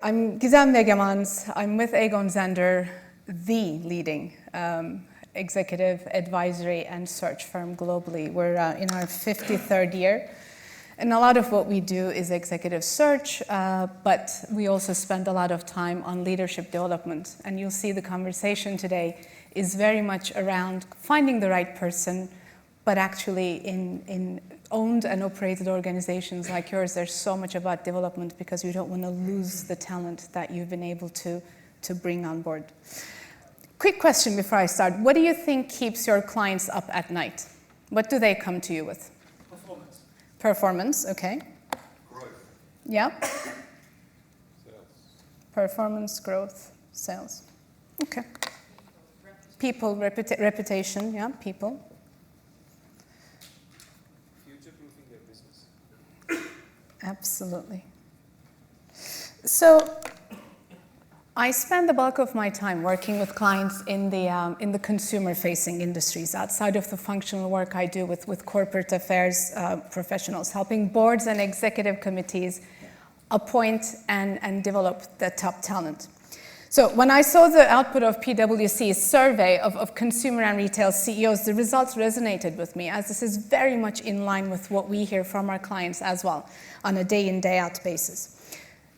I'm Gizem Weggemans. I'm with Egon Zehnder, the leading executive advisory and search firm globally. We're in our 53rd year. And a lot of what we do is executive search, but we also spend a lot of time on leadership development. And you'll see the conversation today is very much around finding the right person, but actually in owned and operated organizations like yours, there's so much about development because you don't want to lose the talent that you've been able to bring on board. Quick question before I start. What do you think keeps your clients up at night? What do they come to you with? Performance. Performance, okay. Growth. Yeah. Sales. Performance, growth, sales. Okay. People, reputation, yeah, people. Future-proofing their business. Absolutely. So I spend the bulk of my time working with clients in the consumer-facing industries, outside of the functional work I do with corporate affairs professionals, helping boards and executive committees appoint and develop the top talent. So when I saw the output of PwC's survey of consumer and retail CEOs, the results resonated with me, as this is very much in line with what we hear from our clients as well on a day-in, day-out basis.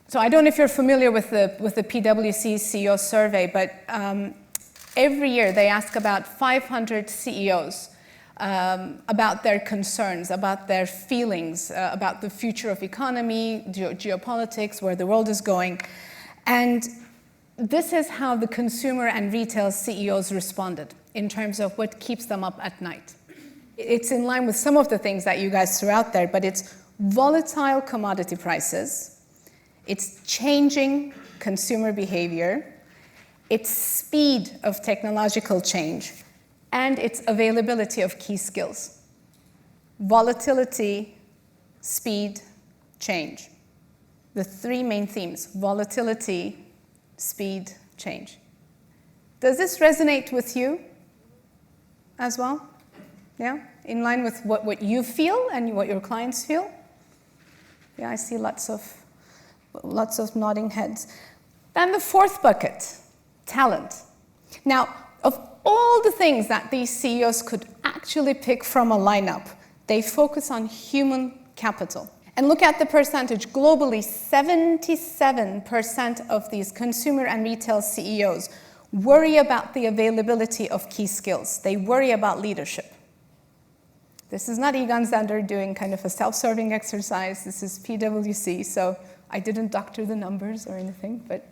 So I don't know if you're familiar with the PwC CEO survey, but every year they ask about 500 CEOs about their concerns, about their feelings, about the future of economy, geopolitics, where the world is going. And this is how the consumer and retail CEOs responded in terms of what keeps them up at night. It's in line with some of the things that you guys threw out there, but it's volatile commodity prices, it's changing consumer behavior, it's speed of technological change, and its availability of key skills. Volatility, speed, change. The three main themes: volatility, speed, change. Does this resonate with you as well? Yeah? In line with what you feel and what your clients feel? Yeah, I see lots of nodding heads. Then the fourth bucket, talent. Now, of all the things that these CEOs could actually pick from a lineup, they focus on human capital. And look at the percentage. Globally, 77% of these consumer and retail CEOs worry about the availability of key skills. They worry about leadership. This is not Egon Zehnder doing kind of a self-serving exercise. This is PwC, so I didn't doctor the numbers or anything, but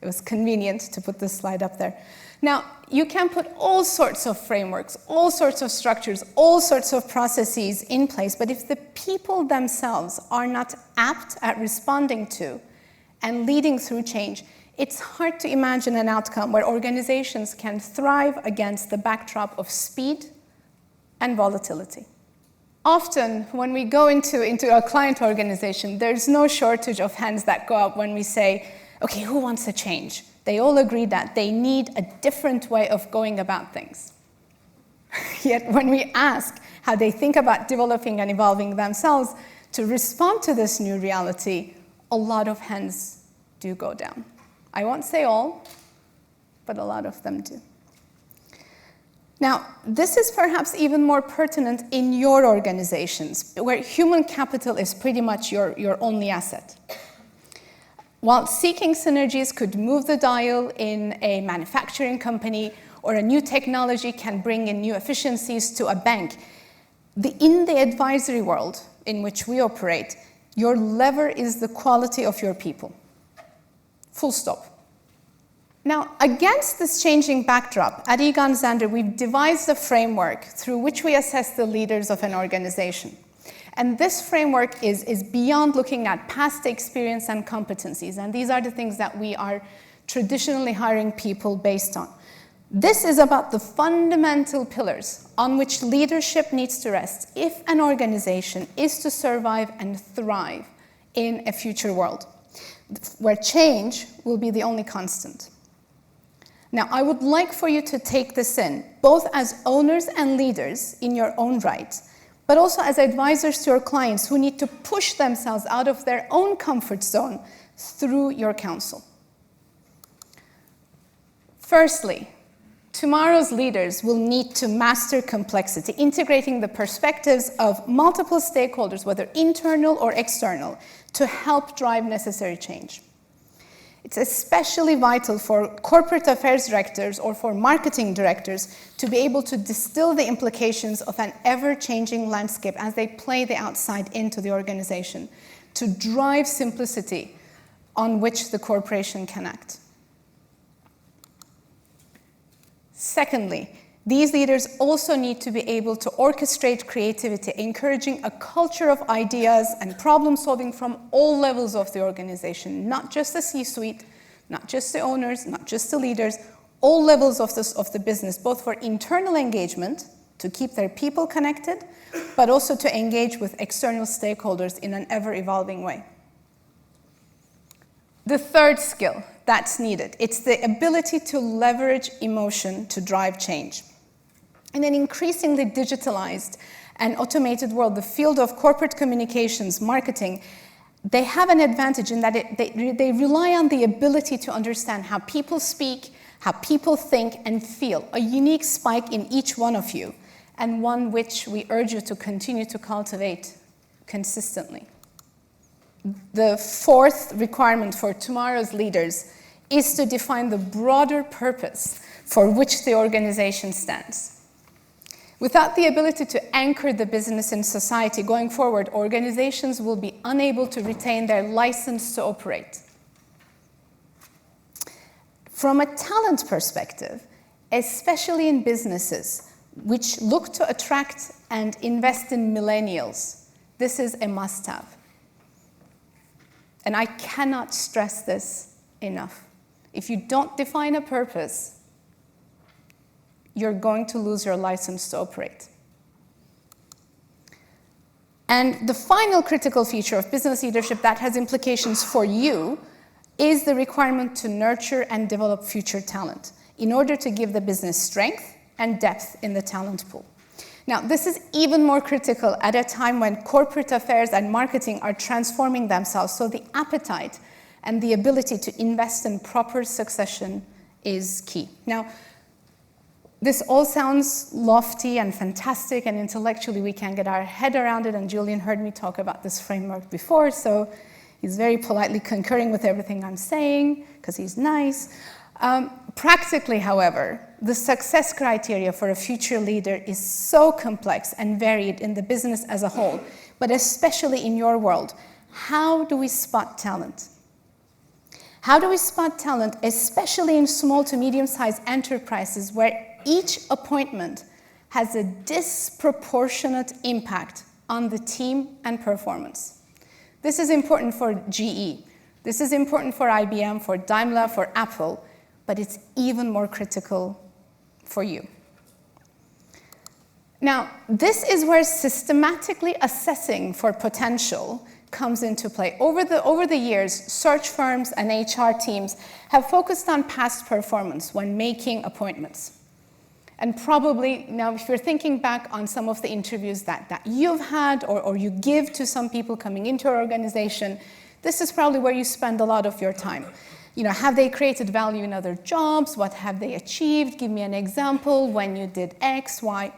it was convenient to put this slide up there. Now, you can put all sorts of frameworks, all sorts of structures, all sorts of processes in place, but if the people themselves are not apt at responding to and leading through change, it's hard to imagine an outcome where organizations can thrive against the backdrop of speed and volatility. Often, when we go into a client organization, there's no shortage of hands that go up when we say, okay, who wants a change? They all agree that they need a different way of going about things. Yet when we ask how they think about developing and evolving themselves to respond to this new reality, a lot of hands do go down. I won't say all, but a lot of them do. Now, this is perhaps even more pertinent in your organizations, where human capital is pretty much your only asset. While seeking synergies could move the dial in a manufacturing company, or a new technology can bring in new efficiencies to a bank, in the advisory world in which we operate, your lever is the quality of your people. Full stop. Now, against this changing backdrop, at Egon Zehnder, we've devised a framework through which we assess the leaders of an organization. And this framework is beyond looking at past experience and competencies. And these are the things that we are traditionally hiring people based on. This is about the fundamental pillars on which leadership needs to rest if an organization is to survive and thrive in a future world, where change will be the only constant. Now, I would like for you to take this in, both as owners and leaders in your own right, but also as advisors to your clients who need to push themselves out of their own comfort zone through your council. Firstly, tomorrow's leaders will need to master complexity, integrating the perspectives of multiple stakeholders, whether internal or external, to help drive necessary change. It's especially vital for corporate affairs directors or for marketing directors to be able to distill the implications of an ever-changing landscape as they play the outside into the organization, to drive simplicity on which the corporation can act. Secondly, these leaders also need to be able to orchestrate creativity, encouraging a culture of ideas and problem solving from all levels of the organization, not just the C-suite, not just the owners, not just the leaders, all levels of the business, both for internal engagement, to keep their people connected, but also to engage with external stakeholders in an ever-evolving way. The third skill that's needed, it's the ability to leverage emotion to drive change. In an increasingly digitalized and automated world, the field of corporate communications, marketing, they have an advantage in that they rely on the ability to understand how people speak, how people think and feel, a unique spike in each one of you, and one which we urge you to continue to cultivate consistently. The fourth requirement for tomorrow's leaders is to define the broader purpose for which the organization stands. Without the ability to anchor the business in society going forward, organizations will be unable to retain their license to operate. From a talent perspective, especially in businesses which look to attract and invest in millennials, this is a must-have. And I cannot stress this enough. If you don't define a purpose, you're going to lose your license to operate. And the final critical feature of business leadership that has implications for you is the requirement to nurture and develop future talent in order to give the business strength and depth in the talent pool. Now, this is even more critical at a time when corporate affairs and marketing are transforming themselves, so the appetite and the ability to invest in proper succession is key. Now, this all sounds lofty and fantastic, and intellectually we can get our head around it, and Julian heard me talk about this framework before, so he's very politely concurring with everything I'm saying, because he's nice. Practically, however, the success criteria for a future leader is so complex and varied in the business as a whole, but especially in your world. How do we spot talent? How do we spot talent, especially in small to medium-sized enterprises where each appointment has a disproportionate impact on the team and performance? This is important for GE. This is important for IBM, for Daimler, for Apple, but it's even more critical for you. Now, this is where systematically assessing for potential comes into play. Over the years, search firms and HR teams have focused on past performance when making appointments. And probably, now if you're thinking back on some of the interviews that you've had or you give to some people coming into your organization, this is probably where you spend a lot of your time. You know, have they created value in other jobs? What have they achieved? Give me an example when you did X, Y.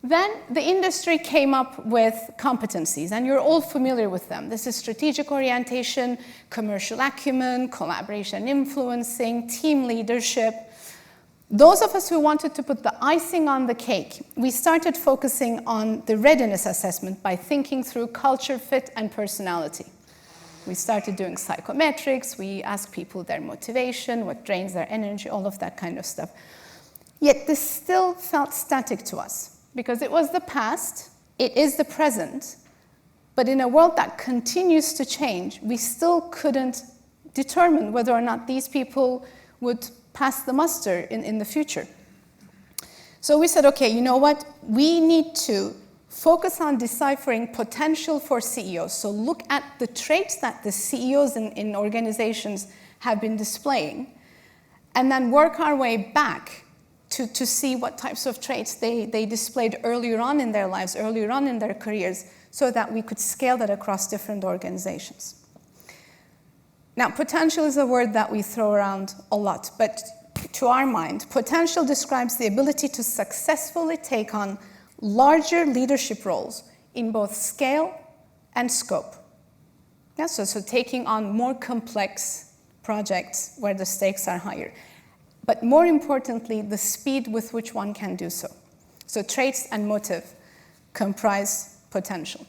Then the industry came up with competencies, and you're all familiar with them. This is strategic orientation, commercial acumen, collaboration, influencing, team leadership. Those of us who wanted to put the icing on the cake, we started focusing on the readiness assessment by thinking through culture, fit, and personality. We started doing psychometrics, we asked people their motivation, what drains their energy, all of that kind of stuff. Yet this still felt static to us, because it was the past, it is the present, but in a world that continues to change, we still couldn't determine whether or not these people would pass the muster in the future. So we said, okay, you know what? We need to focus on deciphering potential for CEOs. So look at the traits that the CEOs in organizations have been displaying, and then work our way back to see what types of traits they displayed earlier on in their lives, earlier on in their careers, so that we could scale that across different organizations. Now, potential is a word that we throw around a lot, but to our mind, potential describes the ability to successfully take on larger leadership roles in both scale and scope. Yeah, so taking on more complex projects where the stakes are higher. But more importantly, the speed with which one can do so. So traits and motive comprise potential.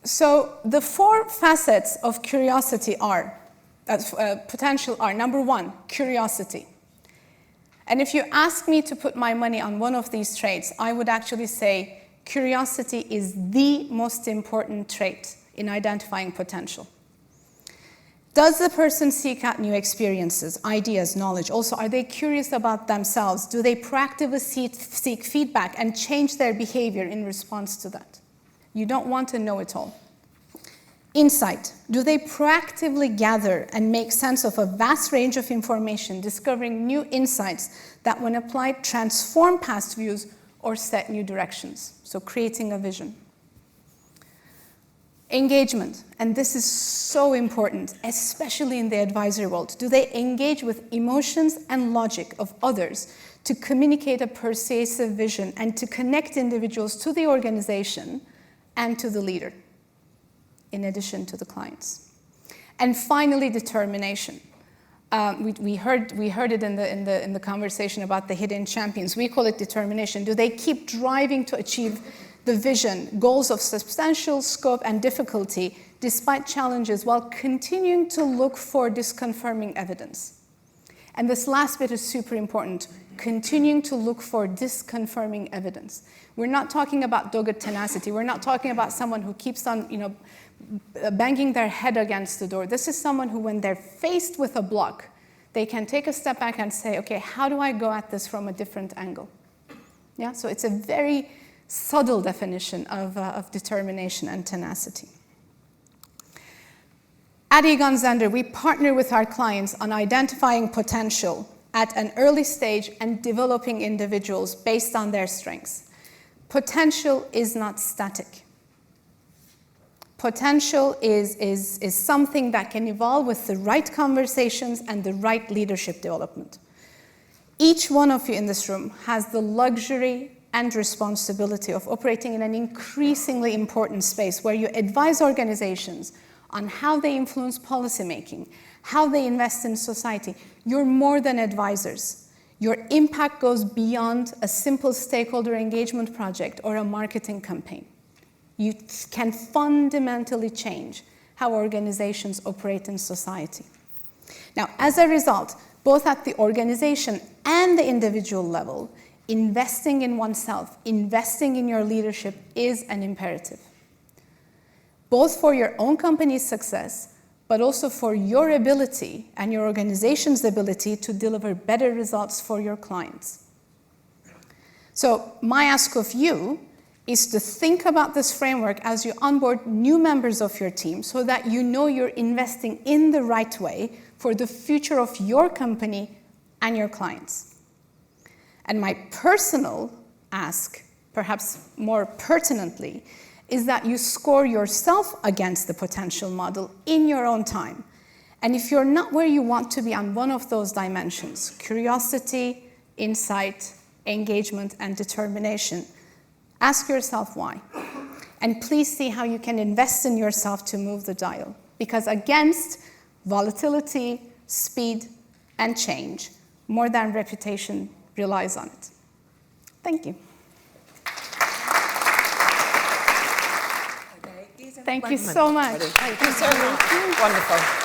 So the 4 facets of curiosity are, potential are, number 1, curiosity. And if you ask me to put my money on one of these traits, I would actually say curiosity is the most important trait in identifying potential. Does the person seek out new experiences, ideas, knowledge? Also, are they curious about themselves? Do they proactively seek feedback and change their behavior in response to that? You don't want to know it all. Insight. Do they proactively gather and make sense of a vast range of information, discovering new insights that, when applied, transform past views or set new directions? So creating a vision. Engagement, and this is so important, especially in the advisory world. Do they engage with emotions and logic of others to communicate a persuasive vision and to connect individuals to the organization and to the leader, in addition to the clients? And finally, determination. We heard it in the conversation about the hidden champions. We call it determination. Do they keep driving to achieve the vision, goals of substantial scope and difficulty, despite challenges, while continuing to look for disconfirming evidence? And this last bit is super important, continuing to look for disconfirming evidence. We're not talking about dogged tenacity. We're not talking about someone who keeps on, banging their head against the door. This is someone who, when they're faced with a block, they can take a step back and say, okay, how do I go at this from a different angle? Yeah, so it's a very subtle definition of determination and tenacity. At Egon Zehnder, we partner with our clients on identifying potential at an early stage and developing individuals based on their strengths. Potential is not static. Potential is something that can evolve with the right conversations and the right leadership development. Each one of you in this room has the luxury and responsibility of operating in an increasingly important space where you advise organizations on how they influence policymaking, how they invest in society. You're more than advisors. Your impact goes beyond a simple stakeholder engagement project or a marketing campaign. You can fundamentally change how organizations operate in society. Now, as a result, both at the organization and the individual level, investing in oneself, investing in your leadership is an imperative, both for your own company's success, but also for your ability and your organization's ability to deliver better results for your clients. So my ask of you is to think about this framework as you onboard new members of your team so that you know you're investing in the right way for the future of your company and your clients. And my personal ask, perhaps more pertinently, is that you score yourself against the potential model in your own time. And if you're not where you want to be on one of those dimensions, curiosity, insight, engagement, and determination, ask yourself why. And please see how you can invest in yourself to move the dial. Because against volatility, speed, and change, more than reputation relies on it. Thank you. Okay, Gizem, Thank you so much. Thank you so much. Wonderful.